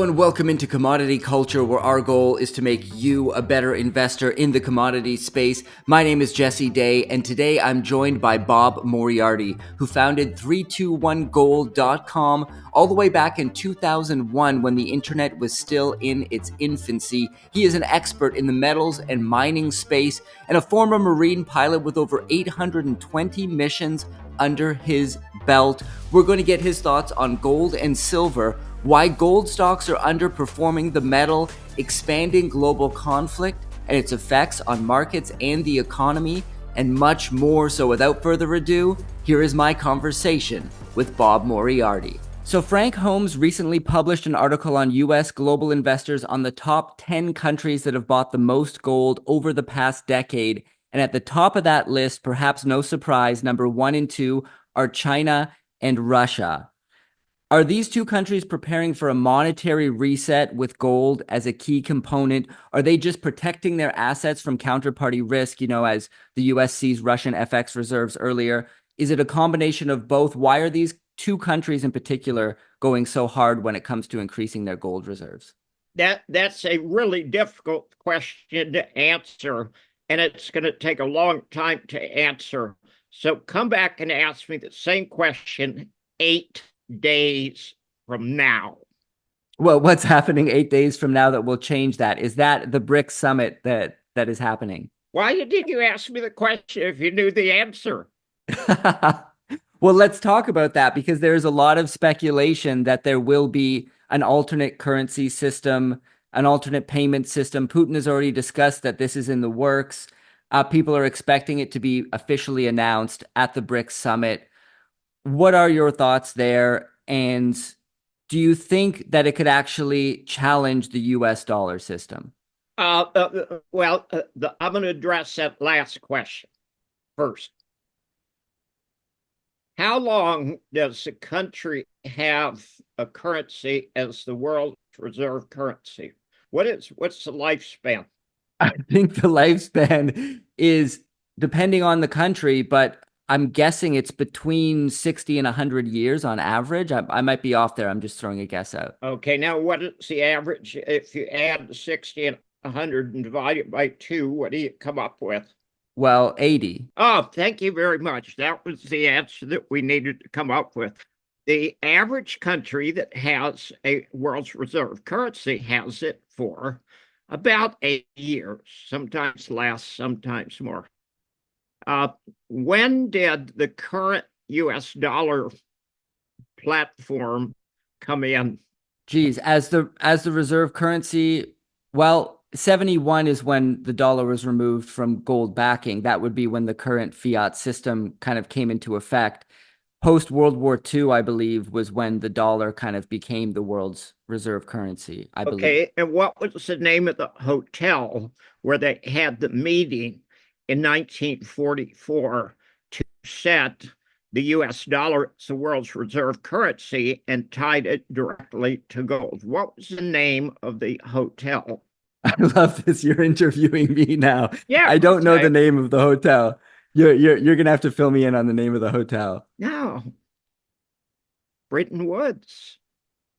and welcome into commodity culture, where our goal is to make you a better investor in the commodity space. My name is Jesse Day, and today I'm joined by Bob Moriarty, who founded 321gold.com all the way back in 2001 when the internet was still in its infancy. He is an expert in the metals and mining space and a former Marine pilot with over 820 missions under his belt. We're going to get his thoughts on gold and silver, why gold stocks are underperforming the metal, expanding global conflict and its effects on markets and the economy, and much more. So without further ado, here is my conversation with Bob Moriarty. So Frank Holmes recently published an article on US global investors on the top 10 countries that have bought the most gold over the past decade. And at the top of that list, perhaps no surprise, number 1 and 2 are China and Russia. Are these two countries preparing for a monetary reset with gold as a key component? Are they just protecting their assets from counterparty risk, as the US sees Russian FX reserves earlier? Is it a combination of both? Why are these two countries in particular going so hard when it comes to increasing their gold reserves? That's a really difficult question to answer, and it's going to take a long time to answer. So come back and ask me the same question 8 days from now. Well, what's happening 8 days from now that will change that? Is that the BRICS summit that is happening? Why did you ask me the question if you knew the answer? Well, let's talk about that, because there's a lot of speculation that there will be an alternate currency system, an alternate payment system. Putin has already discussed that this is in the works. People are expecting it to be officially announced at the BRICS summit. What are your thoughts there? And do you think that it could actually challenge the US dollar system? I'm going to address that last question first. How long does a country have a currency as the world's reserve currency? What's the lifespan? I think the lifespan is depending on the country, but I'm guessing it's between 60 and 100 years on average. I might be off there. I'm just throwing a guess out. Okay, now what is the average? If you add 60 and 100 and divide it by 2, what do you come up with? Well, 80. Oh, thank you very much. That was the answer that we needed to come up with. The average country that has a world's reserve currency has it for about 8 years, sometimes less, sometimes more. When did the current US dollar platform come in? Geez, as the reserve currency, well, 71 is when the dollar was removed from gold backing. That would be when the current fiat system kind of came into effect. Post World War II, I believe, was when the dollar kind of became the world's reserve currency, I believe. Okay, and what was the name of the hotel where they had the meeting in 1944 to set the US dollar as the world's reserve currency and tied it directly to gold? What was the name of the hotel? I love this. You're interviewing me now. Yeah, I don't know the name of the hotel. You're gonna have to fill me in on the name of the hotel. No. Bretton Woods.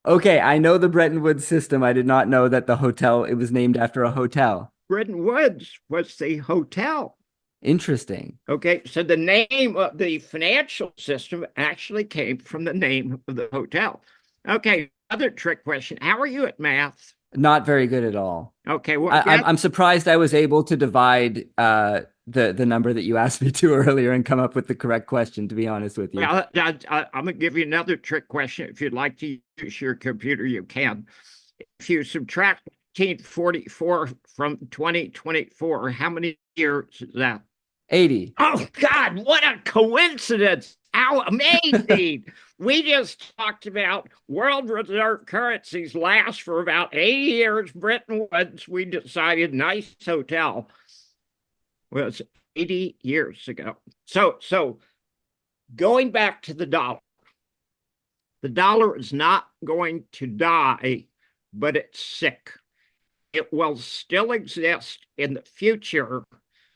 Okay, I know the Bretton Woods system. I did not know that the hotel, it was named after a hotel. Bretton Woods was the hotel. Interesting. Okay, so the name of the financial system actually came from the name of the hotel. Okay, other trick question. How are you at math? Not very good at all. Okay, well, I'm surprised I was able to divide the number that you asked me to earlier and come up with the correct question, to be honest with you. Well, I'm going to give you another trick question. If you'd like to use your computer, you can. If you subtract 1944 from 2024, how many years is that? 80. Oh, God, what a coincidence. How amazing. We just talked about world reserve currencies last for about 80 years. Bretton Woods, we decided, nice hotel, was 80 years ago. So going back to the dollar is not going to die, but it's sick. It will still exist in the future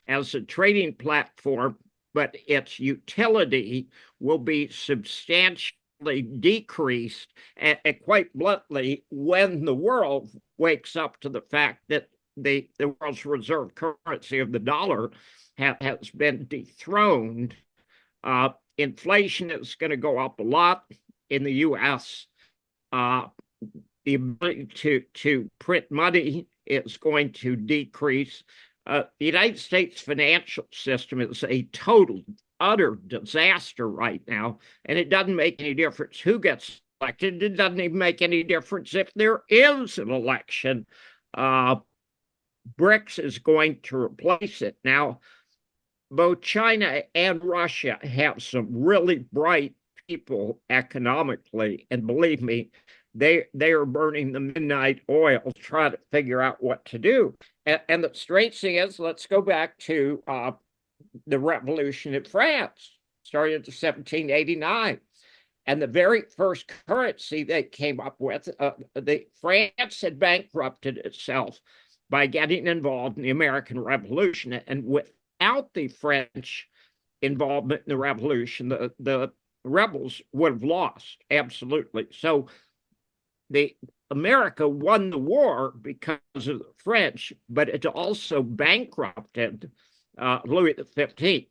as a trading platform, but its utility will be substantially decreased, and quite bluntly, when the world wakes up to the fact that the world's reserve currency of the dollar has been dethroned, inflation is going to go up a lot in the U.S. The ability to print money is going to decrease. The United States financial system is a total, utter disaster right now, and it doesn't make any difference who gets elected. It doesn't even make any difference if there is an election. BRICS is going to replace it. Now, both China and Russia have some really bright people economically, and believe me, they are burning the midnight oil trying to figure out what to do. And the strange thing is, let's go back to the revolution in France, started in 1789. And the very first currency they came up with, France had bankrupted itself by getting involved in the American Revolution. And without the French involvement in the revolution, the rebels would have lost, absolutely. So America won the war because of the French, but it also bankrupted Louis XV.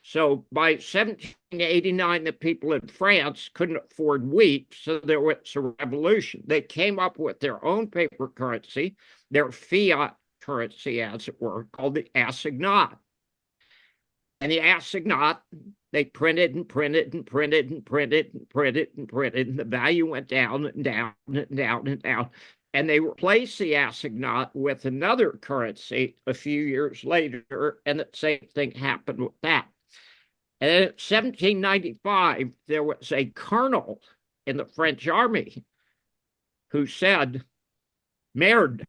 So by 1789, the people in France couldn't afford wheat, so there was a revolution. They came up with their own paper currency, their fiat currency, as it were, called the assignat. And the assignat, they printed and printed and printed and printed and printed and printed, and the value went down and down and down and down. And they replaced the assignat with another currency a few years later, and the same thing happened with that. And then in 1795, there was a colonel in the French army who said, merde.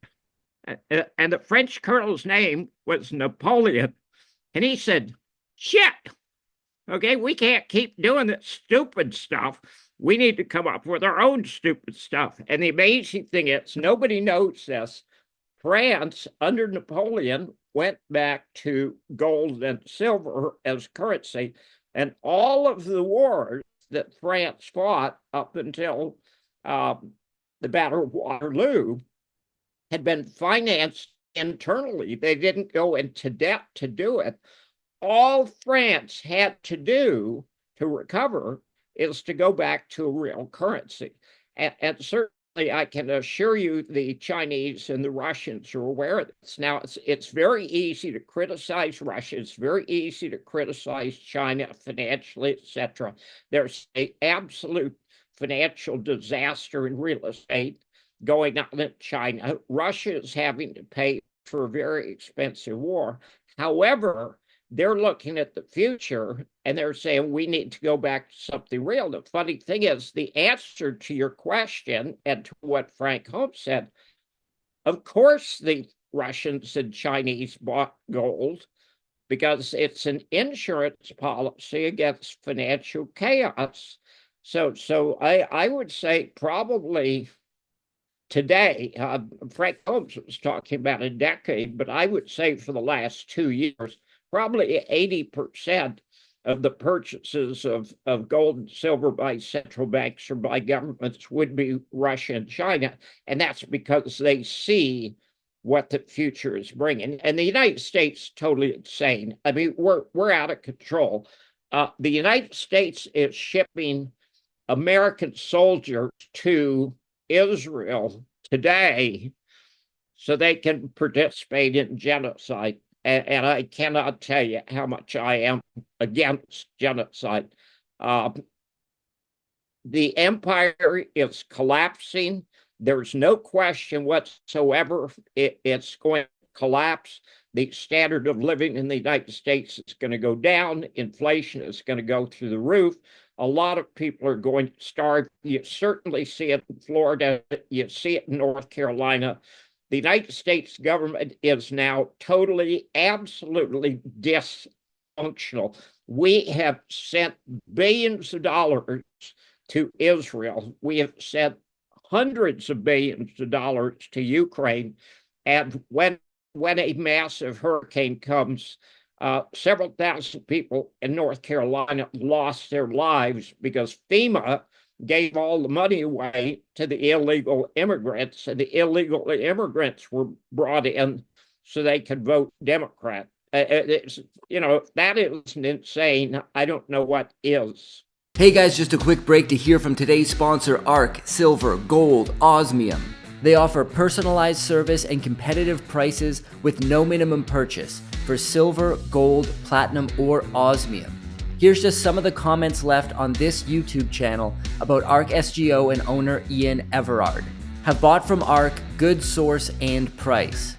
And the French colonel's name was Napoleon. And he said, shit, okay, we can't keep doing this stupid stuff. We need to come up with our own stupid stuff. And the amazing thing is, nobody knows this. France, under Napoleon, went back to gold and silver as currency. And all of the wars that France fought up until the Battle of Waterloo had been financed internally. They didn't go into debt to do it. All France had to do to recover is to go back to a real currency. And certainly I can assure you the Chinese and the Russians are aware of this. Now, it's very easy to criticize Russia. It's very easy to criticize China financially, etc. There's an absolute financial disaster in real estate going on in China. Russia is having to pay for a very expensive war. However, they're looking at the future and they're saying we need to go back to something real. The funny thing is, the answer to your question and to what Frank Holmes said, of course the Russians and Chinese bought gold because it's an insurance policy against financial chaos. So I would say probably today, Frank Holmes was talking about a decade, but I would say for the last 2 years, probably 80% of the purchases of gold and silver by central banks or by governments would be Russia and China. And that's because they see what the future is bringing. And the United States is totally insane. I mean, we're out of control. The United States is shipping American soldiers to Israel today so they can participate in genocide. And I cannot tell you how much I am against genocide. The empire is collapsing. There's no question whatsoever it's going to collapse. The standard of living in the United States is going to go down. Inflation is going to go through the roof. A lot of people are going to starve. You certainly see it in Florida. You see it in North Carolina. The United States government is now totally, absolutely dysfunctional. We have sent billions of dollars to Israel. We have sent hundreds of billions of dollars to Ukraine. And when a massive hurricane comes, several thousand people in North Carolina lost their lives because FEMA gave all the money away to the illegal immigrants, and the illegal immigrants were brought in so they could vote Democrat. It's, if that isn't insane, I don't know what is. Hey guys, just a quick break to hear from today's sponsor, ARC, Silver, Gold, Osmium. They offer personalized service and competitive prices with no minimum purchase for silver, gold, platinum, or osmium. Here's just some of the comments left on this YouTube channel about ARC SGO and owner Ian Everard. Have bought from ARC, good source and price.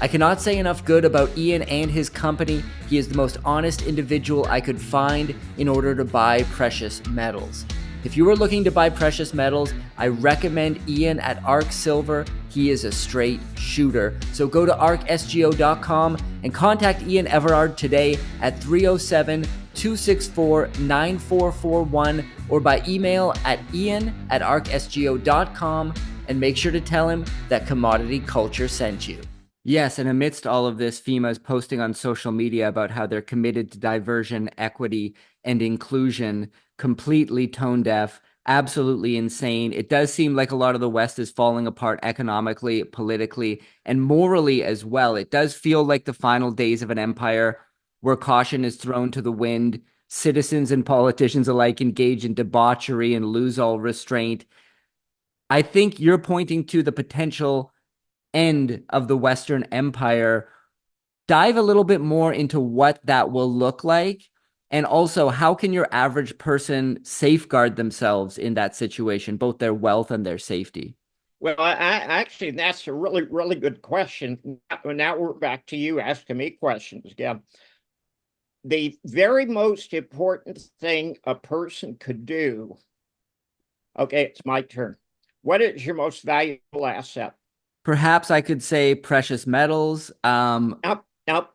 I cannot say enough good about Ian and his company. He is the most honest individual I could find in order to buy precious metals. If you are looking to buy precious metals, I recommend Ian at ARC Silver. He is a straight shooter. So go to arcsgo.com and contact Ian Everard today at 307-264-9441 or by email at ian@arcsgo.com, and make sure to tell him that Commodity Culture sent you. Yes, and amidst all of this, FEMA is posting on social media about how they're committed to diversion, equity, and inclusion. Completely tone deaf, absolutely insane. It does seem like a lot of the West is falling apart economically, politically, and morally as well. It does feel like the final days of an empire where caution is thrown to the wind. Citizens and politicians alike engage in debauchery and lose all restraint. I think you're pointing to the potential end of the Western Empire. Dive a little bit more into what that will look like. And also, how can your average person safeguard themselves in that situation, both their wealth and their safety? Well, actually, that's a really, really good question. Now we're back to you asking me questions again. The very most important thing a person could do. Okay, it's my turn. What is your most valuable asset? Perhaps I could say precious metals. Nope.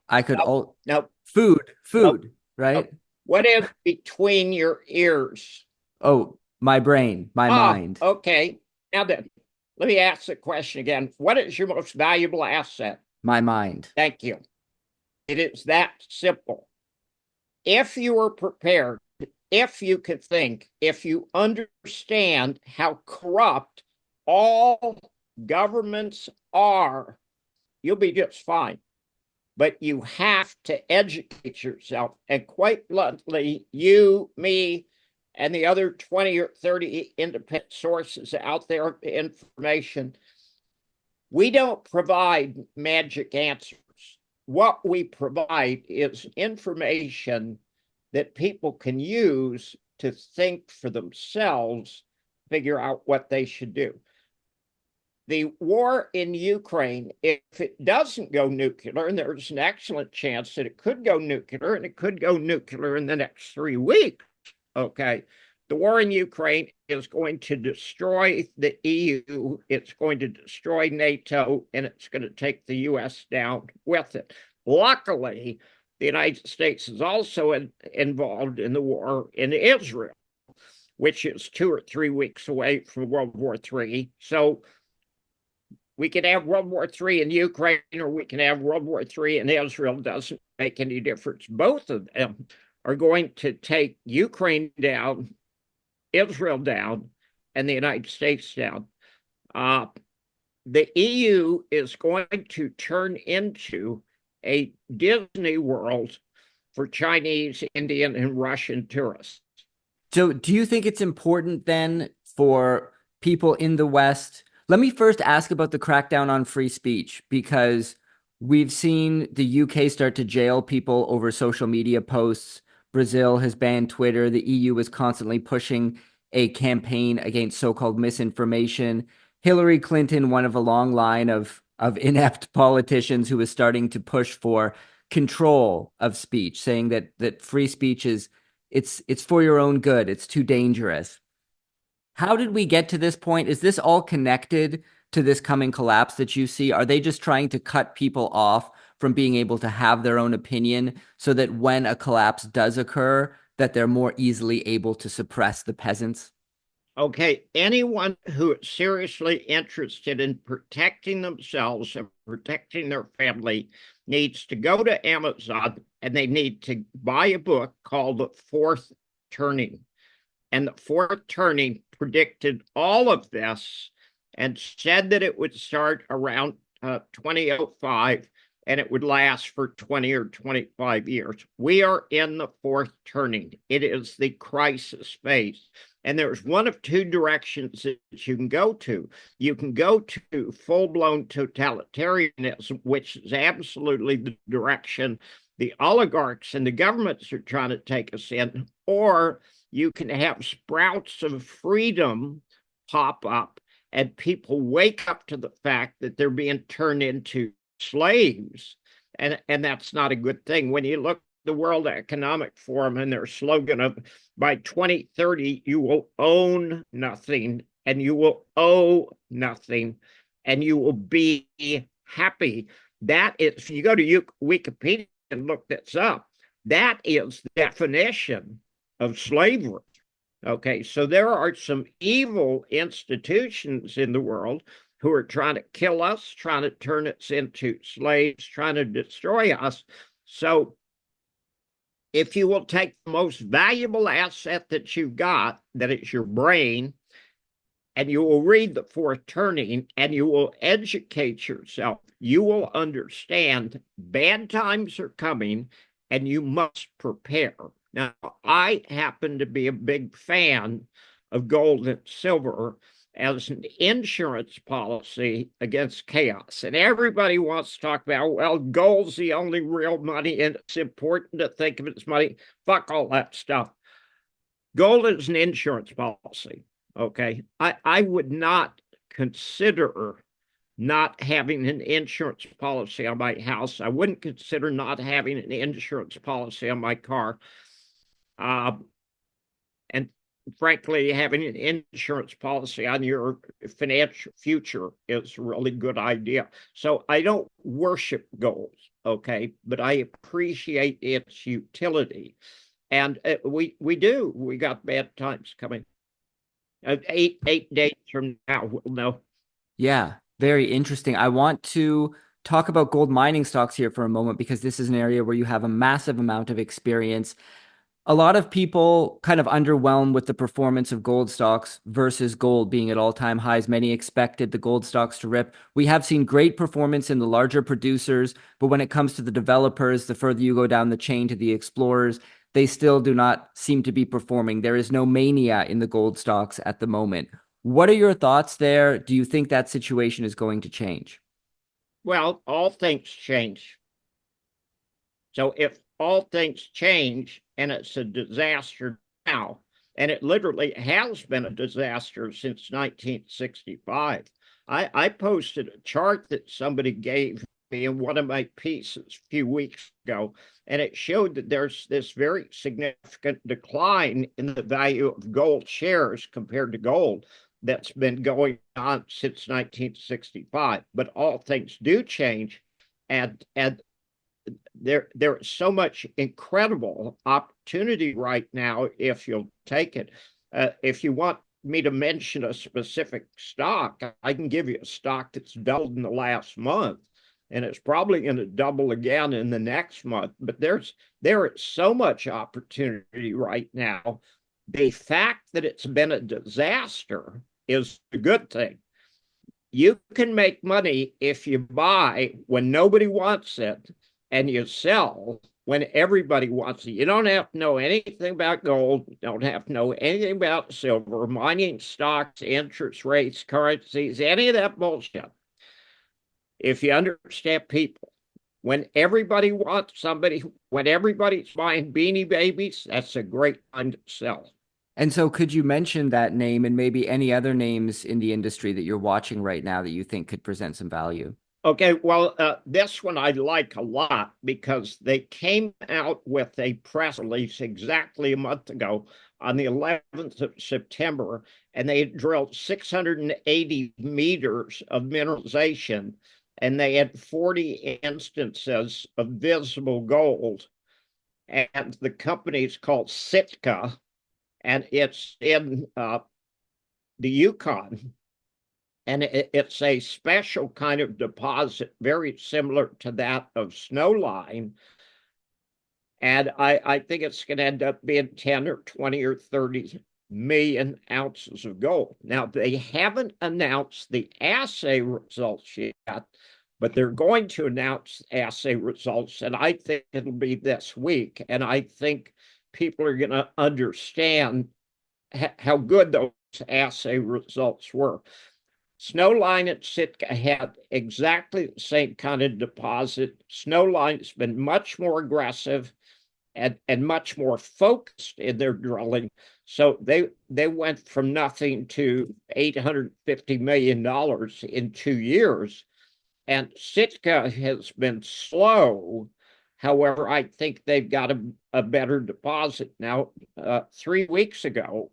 I could nope. Food, Nope. right? Nope. What is between your ears? Oh, my brain, my mind. Okay. Now then, let me ask the question again. What is your most valuable asset? My mind. Thank you. It is that simple. If you are prepared, if you can think, if you understand how corrupt all governments are, you'll be just fine. But you have to educate yourself. And quite bluntly, you, me, and the other 20 or 30 independent sources out there of information, we don't provide magic answers. What we provide is information that people can use to think for themselves, figure out what they should do. The war in Ukraine, if it doesn't go nuclear, and there's an excellent chance that it could go nuclear, and it could go nuclear in the next 3 weeks, okay? The war in Ukraine is going to destroy the EU, it's going to destroy NATO, and it's going to take the US down with it. Luckily, the United States is also involved in the war in Israel, which is 2 or 3 weeks away from World War III. So we can have World War III in Ukraine, or we can have World War III in Israel. Doesn't make any difference. Both of them are going to take Ukraine down, Israel down, and the United States down. The EU is going to turn into a Disney World for Chinese, Indian, and Russian tourists. So do you think it's important then for people in the West? Let me first ask about the crackdown on free speech, because we've seen the UK start to jail people over social media posts. Brazil has banned Twitter. The EU is constantly pushing a campaign against so-called misinformation. Hillary Clinton, one of a long line of inept politicians who is starting to push for control of speech, saying that free speech is it's for your own good. It's too dangerous. How did we get to this point? Is this all connected to this coming collapse that you see? Are they just trying to cut people off from being able to have their own opinion so that when a collapse does occur, that they're more easily able to suppress the peasants? Okay, anyone who is seriously interested in protecting themselves and protecting their family needs to go to Amazon and they need to buy a book called The Fourth Turning. And The Fourth Turning predicted all of this and said that it would start around 2005 and it would last for 20 or 25 years. We are in the fourth turning. It is the crisis phase. And there's one of two directions that you can go to. You can go to full-blown totalitarianism, which is absolutely the direction the oligarchs and the governments are trying to take us in, or you can have sprouts of freedom pop up and people wake up to the fact that they're being turned into slaves. And that's not a good thing. When you look the World Economic Forum and their slogan of by 2030, you will own nothing and you will owe nothing and you will be happy. That is, you go to Wikipedia and look this up, that is the definition of slavery. Okay, so there are some evil institutions in the world who are trying to kill us, trying to turn us into slaves, trying to destroy us. So if you will take the most valuable asset that you've got, that is your brain, and you will read The Fourth Turning and you will educate yourself, you will understand bad times are coming and you must prepare. Now, I happen to be a big fan of gold and silver as an insurance policy against chaos. And everybody wants to talk about, well, gold's the only real money and it's important to think of it as money. Fuck all that stuff. Gold is an insurance policy. Okay. I would not consider not having an insurance policy on my house. I wouldn't consider not having an insurance policy on my car. And frankly, having an insurance policy on your financial future is a really good idea. So I don't worship gold, okay, but I appreciate its utility. And we do. We got bad times coming. 8 days from now, we'll know. Yeah, very interesting. I want to talk about gold mining stocks here for a moment because this is an area where you have a massive amount of experience. A lot of people kind of underwhelmed with the performance of gold stocks versus gold being at all-time highs. Many expected the gold stocks to rip. We have seen great performance in the larger producers, but when it comes to the developers, the further you go down the chain to the explorers, they still do not seem to be performing. There is no mania in the gold stocks at the moment. What are your thoughts there? Do you think that situation is going to change? Well, all things change. So if all things change and it's a disaster now, and it literally has been a disaster since 1965. I posted a chart that somebody gave me in one of my pieces a few weeks ago, and it showed that there's this very significant decline in the value of gold shares compared to gold that's been going on since 1965. But all things do change, and there is so much incredible opportunity right now if you'll take it. If you want me to mention a specific stock, I can give you a stock that's doubled in the last month, and it's probably going to double again in the next month. But there is so much opportunity right now. The fact that it's been a disaster is a good thing. You can make money if you buy when nobody wants it and you sell when everybody wants it. You don't have to know anything about gold. You don't have to know anything about silver, mining stocks, interest rates, currencies, any of that bullshit. If you understand people, when everybody wants somebody, when everybody's buying Beanie Babies, that's a great time to sell. And so could you mention that name and maybe any other names in the industry that you're watching right now that you think could present some value? Okay, well, this one I like a lot because they came out with a press release exactly a month ago on the 11th of September, and they drilled 680 meters of mineralization, and they had 40 instances of visible gold. And the company is called Sitka, and it's in the Yukon, and it's a special kind of deposit, very similar to that of snowline. And I think it's going to end up being 10 or 20 or 30 million ounces of gold. Now, they haven't announced the assay results yet, but they're going to announce assay results, and I think it'll be this week. And I think people are going to understand how good those assay results were. Snowline at Sitka had exactly the same kind of deposit. Snowline's been much more aggressive and much more focused in their drilling. So they went from nothing to $850 million in 2 years. And Sitka has been slow. However, I think they've got a better deposit now. 3 weeks ago,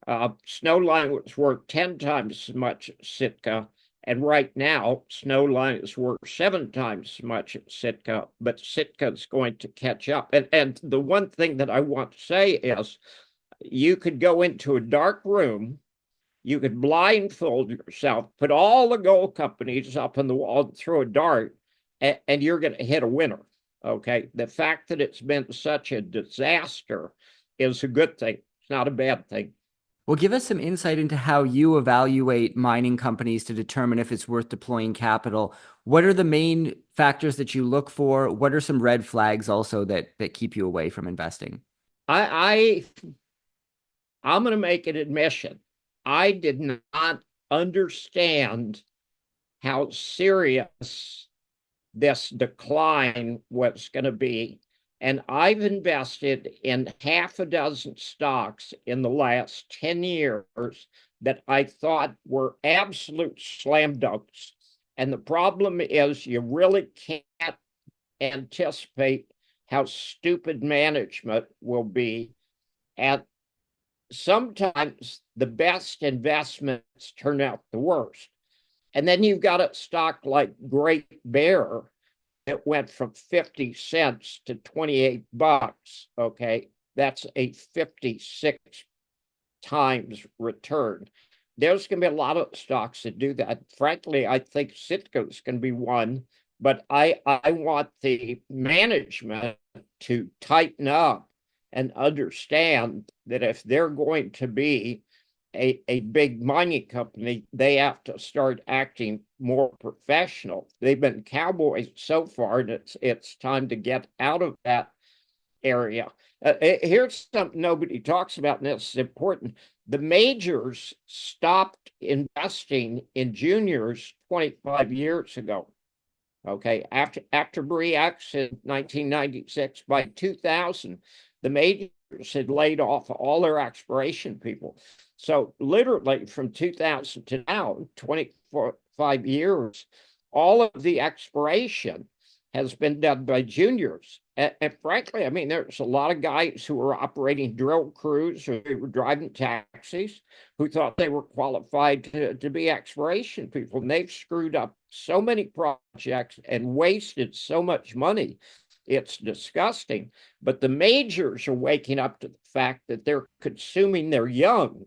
Snowline was worth 10 times as much as Sitka. And right now, Snowline is worth 7 times as much as Sitka, but Sitka is going to catch up. And the one thing that I want to say is you could go into a dark room, you could blindfold yourself, put all the gold companies up on the wall and throw a dart, and you're going to hit a winner. Okay. The fact that it's been such a disaster is a good thing. It's not a bad thing. Well, give us some insight into how you evaluate mining companies to determine if it's worth deploying capital. What are the main factors that you look for? What are some red flags also that keep you away from investing? I'm going to make an admission. I did not understand how serious this decline was going to be. And I've invested in half a dozen stocks in the last 10 years that I thought were absolute slam dunks. And the problem is you really can't anticipate how stupid management will be. And sometimes the best investments turn out the worst. And then you've got a stock like Great Bear. It went from 50 cents to 28 bucks. Okay. That's a 56 times return. There's going to be a lot of stocks that do that. Frankly, I think Sitka is going to be one, but I want the management to tighten up and understand that if they're going to be a big mining company, they have to start acting more professional. They've been cowboys so far, and it's time to get out of that area. Here's something nobody talks about, and this is important. The majors stopped investing in juniors 25 years ago. Okay, after BRICS in 1996, by 2000, the majors had laid off all their exploration people. So literally from 2000 to now, 25 years, all of the exploration has been done by juniors. And frankly, I mean, there's a lot of guys who were operating drill crews or they were driving taxis who thought they were qualified to be exploration people. And they've screwed up so many projects and wasted so much money. It's disgusting. But the majors are waking up to the fact that they're consuming their young.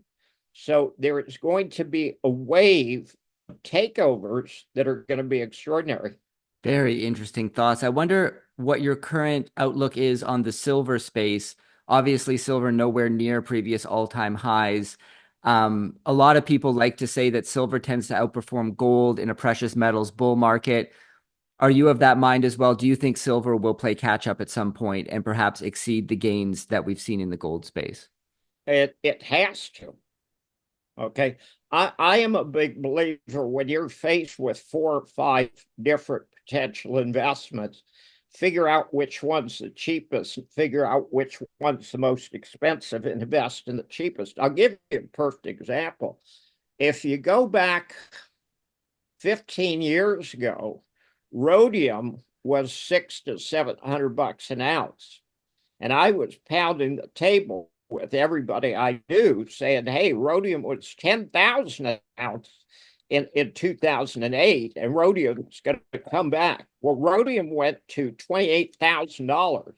So there is going to be a wave of takeovers that are going to be extraordinary. Very interesting thoughts. I wonder what your current outlook is on the silver space. Obviously, silver nowhere near previous all-time highs. A lot of people like to say that silver tends to outperform gold in a precious metals bull market. Are you of that mind as well? Do you think silver will play catch up at some point and perhaps exceed the gains that we've seen in the gold space? It has to. Okay. I am a big believer when you're faced with 4 or 5 different potential investments, figure out which one's the cheapest and figure out which one's the most expensive and invest in the cheapest. I'll give you a perfect example. If you go back 15 years ago, rhodium was $600 to $700 an ounce. And I was pounding the table with everybody I knew saying, hey, rhodium was 10,000 an ounce in 2008, and rhodium was going to come back. Well, rhodium went to $28,000.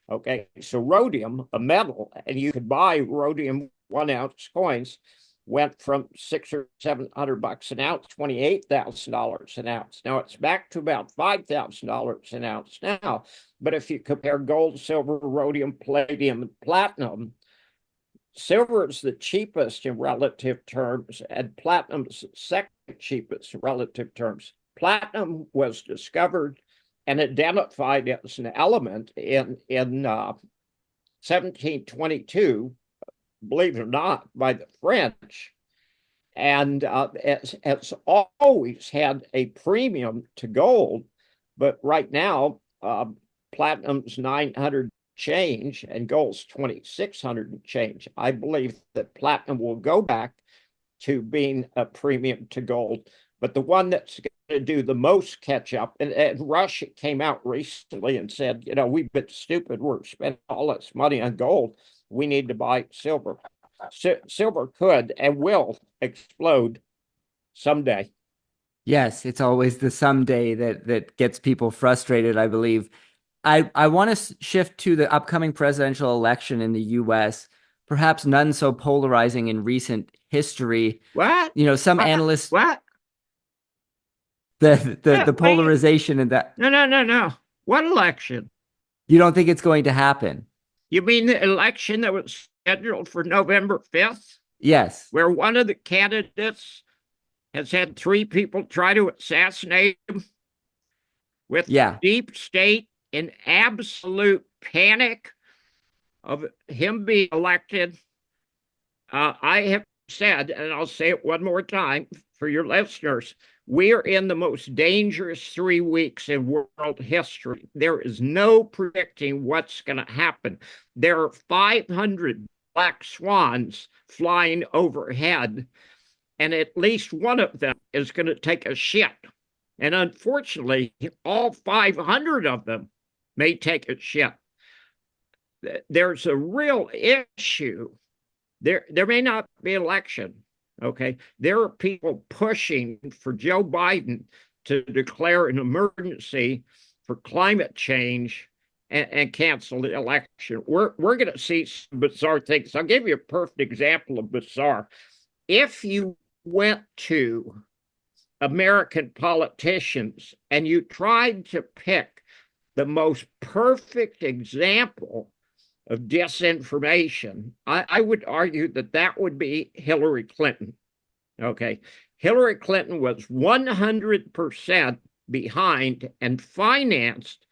Okay, so rhodium, a metal, and you could buy rhodium 1 ounce coins, went from $600 or $700 an ounce, $28,000 an ounce. Now it's back to about $5,000 an ounce now. But if you compare gold, silver, rhodium, palladium, and platinum, silver is the cheapest in relative terms, and platinum is the second cheapest in relative terms. Platinum was discovered and identified as an element in 1722, believe it or not, by the French, and has always had a premium to gold. But right now, platinum's 900 change and gold's 2,600 change. I believe that platinum will go back to being a premium to gold. But the one that's going to do the most catch up, and Russia came out recently and said, we've been stupid. We're spending all this money on gold. We need to buy silver. Silver could and will explode someday. Yes, it's always the someday that gets people frustrated, I believe. I want to shift to the upcoming presidential election in the U.S., perhaps none so polarizing in recent history. What? Some analysts... What? The polarization in that... No. What election? You don't think it's going to happen? You mean the election that was scheduled for November 5th? Yes. Where one of the candidates has had 3 people try to assassinate him with deep state in absolute panic of him being elected. I have said, and I'll say it one more time for your listeners, we are in the most dangerous 3 weeks in world history. There is no predicting what's going to happen. There are 500 black swans flying overhead, and at least one of them is going to take a shit. And unfortunately, all 500 of them may take a shit. There's a real issue. There may not be an election, okay? There are people pushing for Joe Biden to declare an emergency for climate change and cancel the election. We're going to see some bizarre things. I'll give you a perfect example of bizarre. If you went to American politicians and you tried to pick the most perfect example of disinformation, I would argue that would be Hillary Clinton. Okay. Hillary Clinton was 100% behind and financed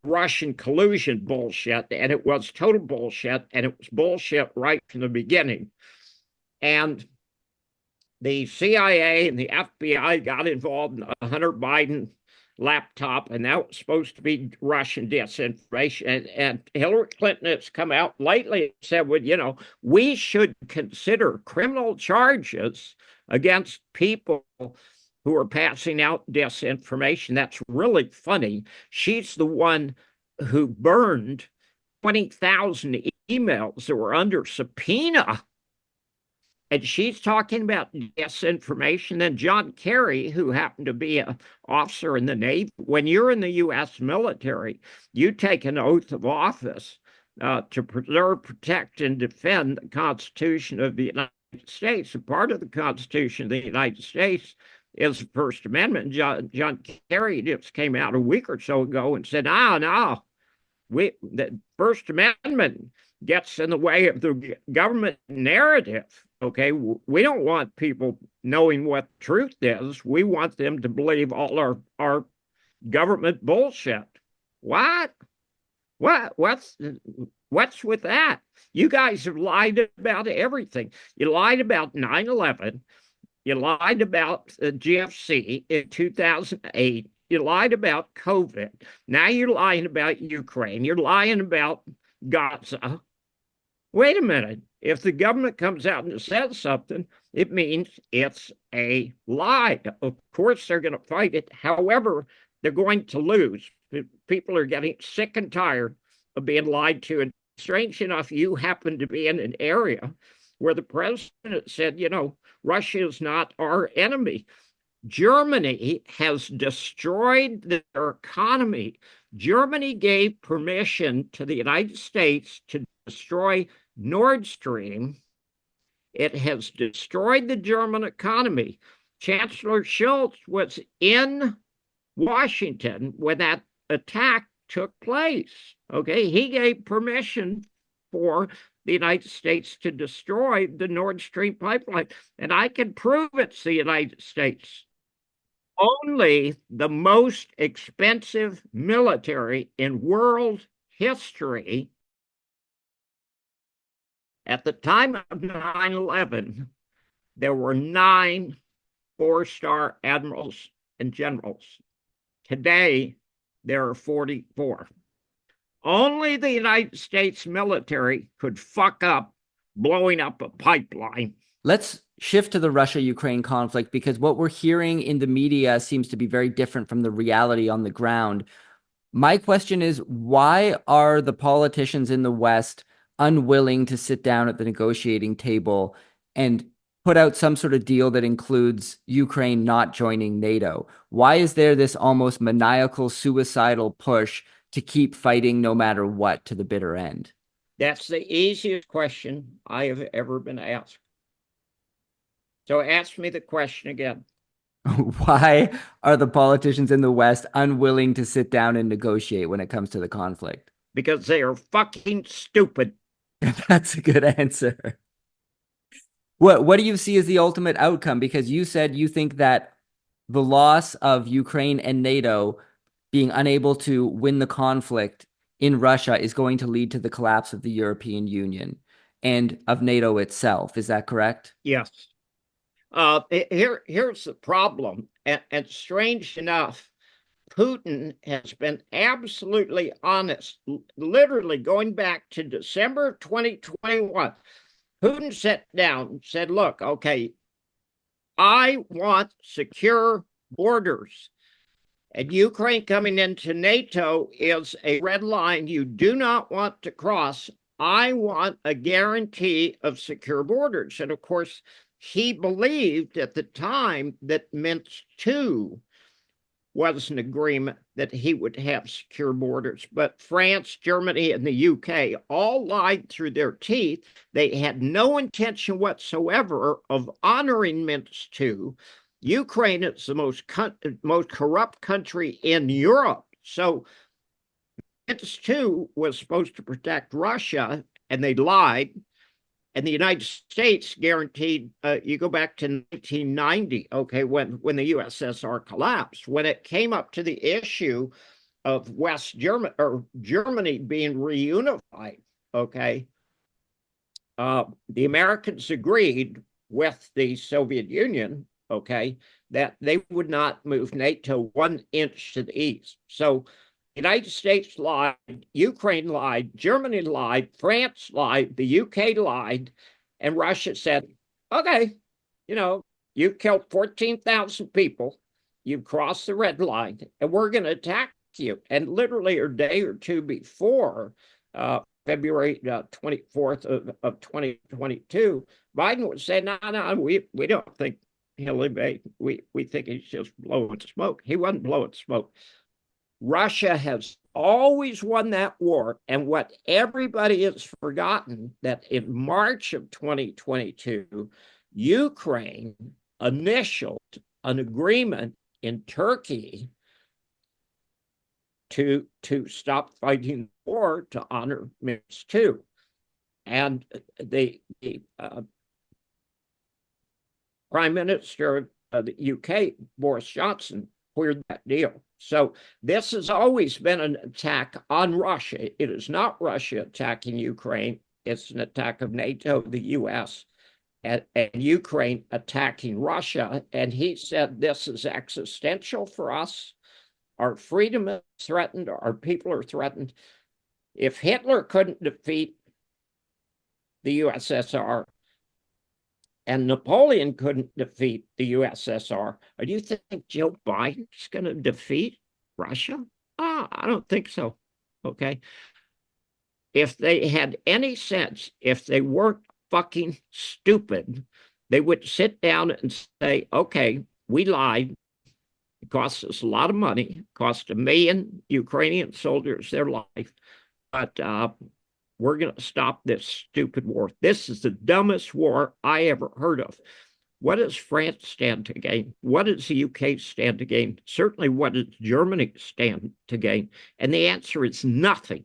Russian collusion bullshit, and it was total bullshit, and it was bullshit right from the beginning. And the CIA and the FBI got involved in the Hunter Biden laptop, and that was supposed to be Russian disinformation. And Hillary Clinton has come out lately and said, well, we should consider criminal charges against people who are passing out disinformation. That's really funny. She's the one who burned 20,000 emails that were under subpoena. And she's talking about disinformation. Then John Kerry, who happened to be an officer in the Navy, when you're in the U.S. military, you take an oath of office to preserve, protect, and defend the Constitution of the United States. And part of the Constitution of the United States is the First Amendment. John Kerry just came out a week or so ago and said, no, the First Amendment gets in the way of the government narrative. Okay, we don't want people knowing what truth is. We want them to believe all our government bullshit. What? What's with that? You guys have lied about everything. You lied about 9/11. You lied about GFC in 2008. You lied about COVID. Now you're lying about Ukraine. You're lying about Gaza. Wait a minute. If the government comes out and says something, it means it's a lie. Of course, they're going to fight it. However, they're going to lose. People are getting sick and tired of being lied to. And strange enough, you happen to be in an area where the president said, Russia is not our enemy. Germany has destroyed their economy. Germany gave permission to the United States to destroy Nord Stream It has destroyed the German economy. Chancellor Schultz was in Washington when that attack took place. Okay, he gave permission for the United States to destroy the Nord Stream pipeline, and I can prove it's the United States. Only the most expensive military in world history at the time of 9/11, there were 9 four-star admirals and generals. Today, there are 44. Only the United States military could fuck up blowing up a pipeline. Let's shift to the Russia-Ukraine conflict, because what we're hearing in the media seems to be very different from the reality on the ground. My question is, why are the politicians in the West unwilling to sit down at the negotiating table and put out some sort of deal that includes Ukraine not joining NATO? Why is there this almost maniacal, suicidal push to keep fighting no matter what to the bitter end? That's the easiest question I have ever been asked. So ask me the question again. Why are the politicians in the West unwilling to sit down and negotiate when it comes to the conflict? Because they are fucking stupid. That's a good answer. What do you see as the ultimate outcome? Because you said you think that the loss of Ukraine and NATO being unable to win the conflict in Russia is going to lead to the collapse of the European Union and of NATO itself. Is that correct? Yes. Here's the problem. And strange enough, Putin has been absolutely honest, literally going back to December 2021. Putin sat down and said, look, okay, I want secure borders. And Ukraine coming into NATO is a red line you do not want to cross. I want a guarantee of secure borders. And of course, he believed at the time that Minsk II was an agreement that he would have secure borders. But France, Germany, and the UK all lied through their teeth. They had no intention whatsoever of honoring Minsk II. Ukraine is the most corrupt country in Europe. So Minsk II was supposed to protect Russia, and they lied. And the United States guaranteed, you go back to 1990, okay, when the USSR collapsed, when it came up to the issue of West Germany or Germany being reunified, okay, the Americans agreed with the Soviet Union, okay, that they would not move NATO 1 inch to the east. So the United States lied, Ukraine lied, Germany lied, France lied, the UK lied, and Russia said, okay, you killed 14,000 people, you've crossed the red line, and we're going to attack you. And literally a day or two before February 24th of 2022, Biden would say, no, we don't think he'll invade. We think he's just blowing smoke. He wasn't blowing smoke. Russia has always won that war. And what everybody has forgotten, that in March of 2022, Ukraine initialed an agreement in Turkey to stop fighting the war, to honor Minsk II. And the Prime Minister of the UK, Boris Johnson, cleared that deal. So this has always been an attack on Russia. It is not Russia attacking Ukraine. It's an attack of NATO, the US, and Ukraine attacking Russia. And he said this is existential for us. Our freedom is threatened. Our people are threatened. If Hitler couldn't defeat the USSR, and Napoleon couldn't defeat the USSR, or do you think Joe Biden's going to defeat Russia? I don't think so. Okay. If they had any sense, if they weren't fucking stupid, they would sit down and say, okay, we lied. It cost us a lot of money. It cost 1 million Ukrainian soldiers their life. But we're going to stop this stupid war. This is the dumbest war I ever heard of. What does France stand to gain? What does the UK stand to gain? Certainly, what does Germany stand to gain? And the answer is nothing.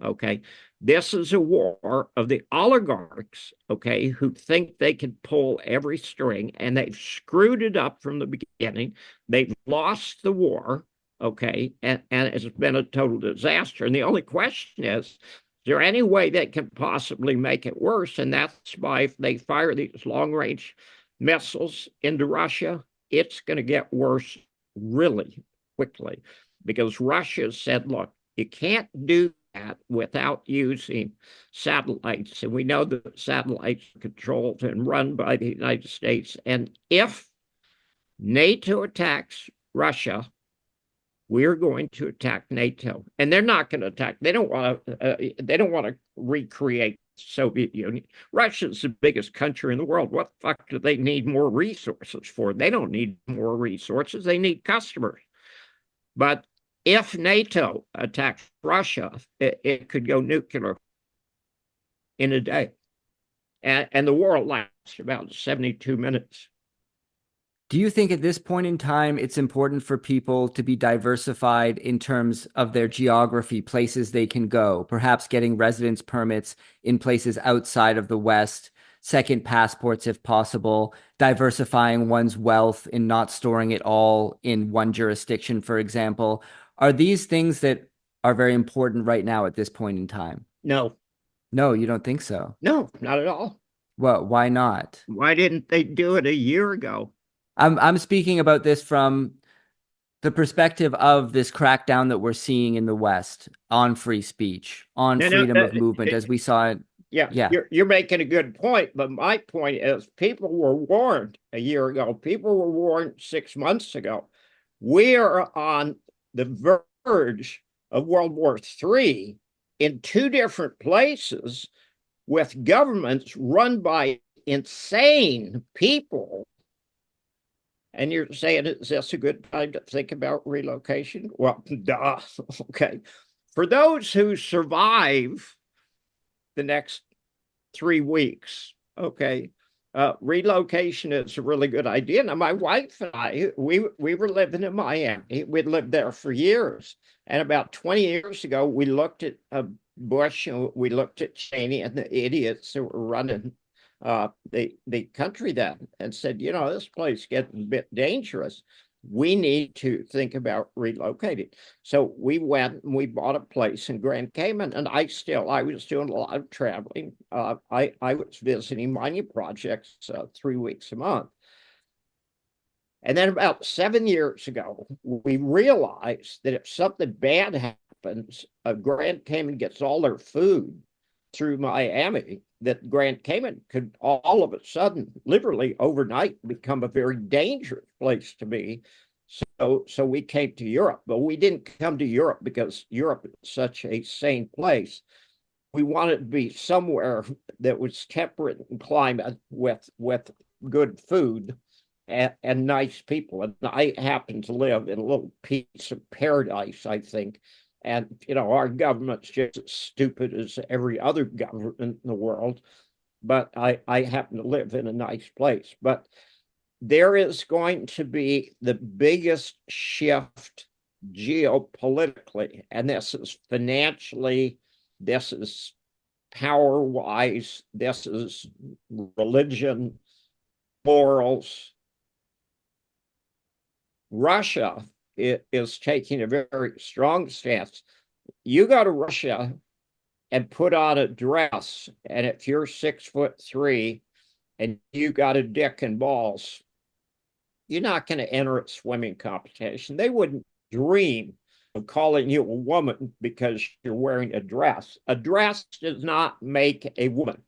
Okay. This is a war of the oligarchs, okay, who think they can pull every string, and they've screwed it up from the beginning. They've lost the war, okay, and it's been a total disaster. And the only question is there any way they can possibly make it worse? And that's by if they fire these long-range missiles into Russia, it's going to get worse really quickly, because Russia said, look, you can't do that without using satellites. And we know that satellites are controlled and run by the United States. And if NATO attacks Russia, we're going to attack NATO. And they're not going to attack. They don't want to recreate the Soviet Union. Russia's the biggest country in the world. What the fuck do they need more resources for? They don't need more resources. They need customers. But if NATO attacks Russia, it could go nuclear in a day. And the war will last about 72 minutes. Do you think at this point in time, it's important for people to be diversified in terms of their geography, places they can go, perhaps getting residence permits in places outside of the West, second passports if possible, diversifying one's wealth and not storing it all in one jurisdiction, for example? Are these things that are very important right now at this point in time? No. No, you don't think so? No, not at all. Well, why not? Why didn't they do it a year ago? I'm speaking about this from the perspective of this crackdown that we're seeing in the West on free speech, on freedom of movement, as we saw it. Yeah. You're making a good point, but my point is people were warned a year ago. People were warned 6 months ago. We are on the verge of World War III in two different places with governments run by insane people. And you're saying, is this a good time to think about relocation? Well, duh. Okay. For those who survive the next 3 weeks, okay, relocation is a really good idea. Now, my wife and I, we were living in Miami. We'd lived there for years. And about 20 years ago, we looked at Bush and we looked at Cheney and the idiots that were running the country then, and said, you know, this place gets a bit dangerous. We need to think about relocating. So we went and we bought a place in Grand Cayman, and I was doing a lot of traveling. I was visiting mining projects 3 weeks a month. And then about 7 years ago, we realized that if something bad happens, Grand Cayman gets all their food through Miami, that Grand Cayman could all of a sudden, literally overnight, become a very dangerous place to be. So we came to Europe, but we didn't come to Europe because Europe is such a sane place. We wanted to be somewhere that was temperate in climate with good food and nice people. And I happen to live in a little piece of paradise, I think. And, you know, our government's just as stupid as every other government in the world. But I happen to live in a nice place. But there is going to be the biggest shift geopolitically. And this is financially, this is power-wise, this is religion, morals. Russia is taking a very strong stance. You go to Russia and put on a dress, and if you're 6'3" and you got a dick and balls, you're not going to enter a swimming competition. They wouldn't dream of calling you a woman because you're wearing a dress. A dress does not make a woman.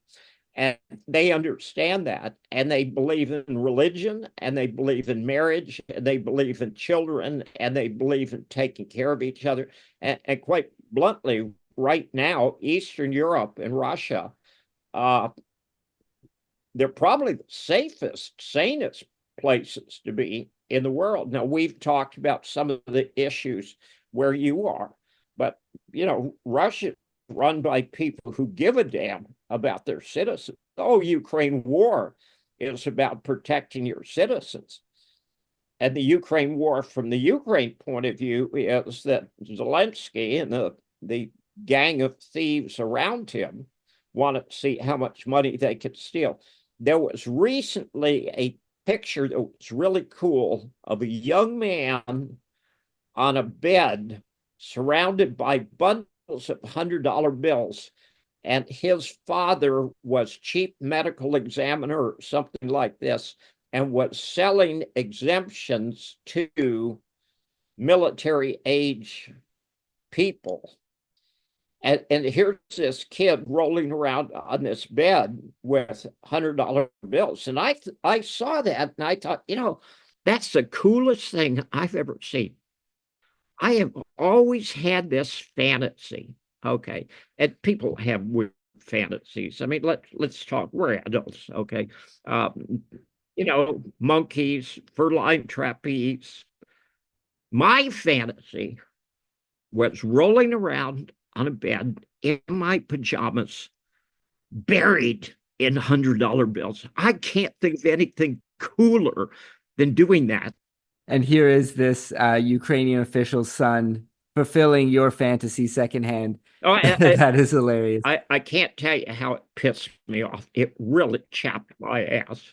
And they understand that, and they believe in religion, and they believe in marriage, and they believe in children, and they believe in taking care of each other. And quite bluntly, right now, Eastern Europe and Russia, they're probably the safest, sanest places to be in the world. Now, we've talked about some of the issues where you are, but, you know, Russia run by people who give a damn about their citizens. Oh, Ukraine war is about protecting your citizens. And the Ukraine war, from the Ukraine point of view, is that Zelensky and the gang of thieves around him wanted to see how much money they could steal. There was recently a picture that was really cool of a young man on a bed surrounded by bundles of $100 bills. And his father was chief medical examiner or something like this, and was selling exemptions to military age people. And here's this kid rolling around on this bed with $100 bills. And I saw that and I thought, that's the coolest thing I've ever seen. I have always had this fantasy. Okay. And people have weird fantasies. I mean, let's talk. We're adults. Okay. Monkeys, fur-lined trapeze. My fantasy was rolling around on a bed in my pajamas, buried in $100 bills. I can't think of anything cooler than doing that. And here is this Ukrainian official's son fulfilling your fantasy secondhand. Oh, that is hilarious. I can't tell you how it pissed me off. It really chapped my ass.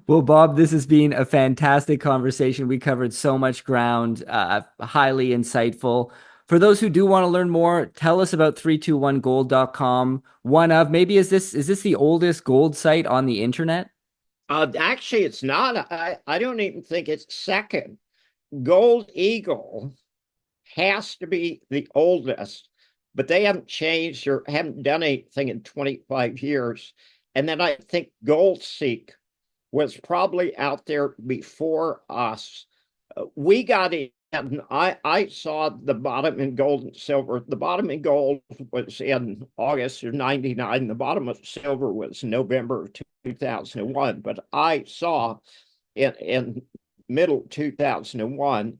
Well, Bob, this has been a fantastic conversation. We covered so much ground, highly insightful. For those who do want to learn more, tell us about 321gold.com. Maybe is this the oldest gold site on the internet? Actually, it's not. I don't even think it's second. Gold Eagle has to be the oldest, but they haven't changed or haven't done anything in 25 years. And then I think GoldSeek was probably out there before us. We got in. I saw the bottom in gold and silver. The bottom in gold was in August of 99. The bottom of silver was November of 2001. But I saw in middle 2001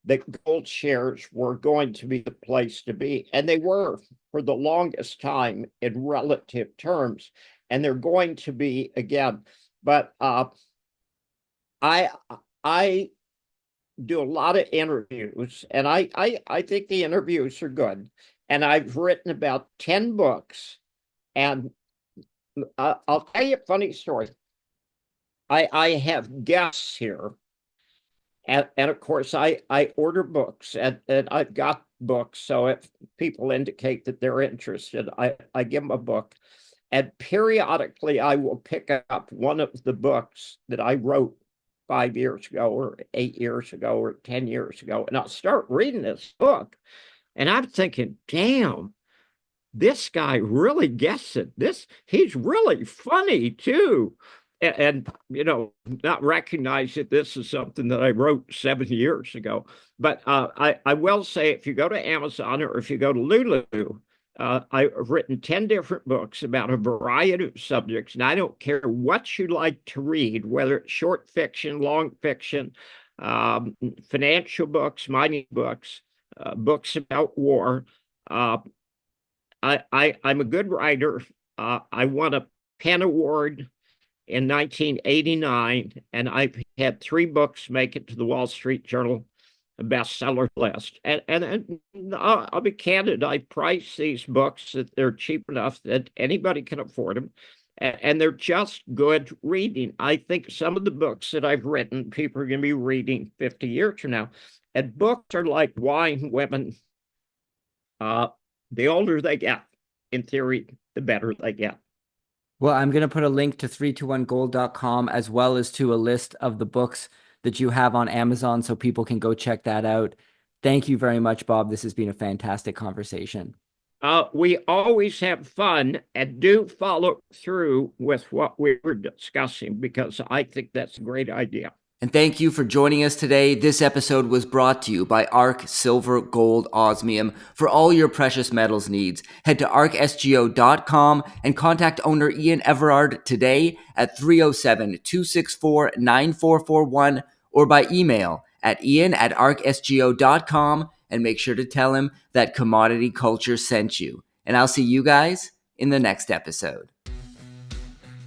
that gold shares were going to be the place to be. And they were for the longest time in relative terms. And they're going to be again. But I do a lot of interviews, and I think the interviews are good. And I've written about 10 books. And I'll tell you a funny story. I have guests here. And of course, I order books, and I've got books. So if people indicate that they're interested, I give them a book. And periodically, I will pick up one of the books that I wrote 5 years ago or 8 years ago or 10 years ago. And I'll start reading this book. And I'm thinking, damn, this guy really gets it. He's really funny, too. And not recognize that this is something that I wrote 7 years ago. But I will say, if you go to Amazon or if you go to Lulu, I've written 10 different books about a variety of subjects, and I don't care what you like to read, whether it's short fiction, long fiction, financial books, mining books, books about war. I'm a good writer. I won a Penn Award in 1989, and I've had 3 books make it to the Wall Street Journal bestseller list. And I'll be candid, I price these books that they're cheap enough that anybody can afford them. And they're just good reading. I think some of the books that I've written, people are going to be reading 50 years from now. And books are like wine, women. The older they get, in theory, the better they get. Well, I'm going to put a link to 321gold.com as well as to a list of the books that you have on Amazon so people can go check that out. Thank you very much, Bob. This has been a fantastic conversation. We always have fun, and do follow through with what we were discussing, because I think that's a great idea. And thank you for joining us today. This episode was brought to you by ARC Silver Gold Osmium. For all your precious metals needs, head to arcsgo.com and contact owner Ian Everard today at 307-264-9441 or by email at ian@arcsgo.com and make sure to tell him that Commodity Culture sent you. And I'll see you guys in the next episode.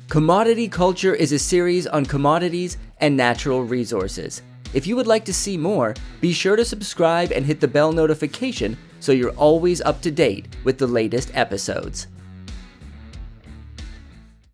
Commodity Culture is a series on commodities and natural resources. If you would like to see more, be sure to subscribe and hit the bell notification so you're always up to date with the latest episodes.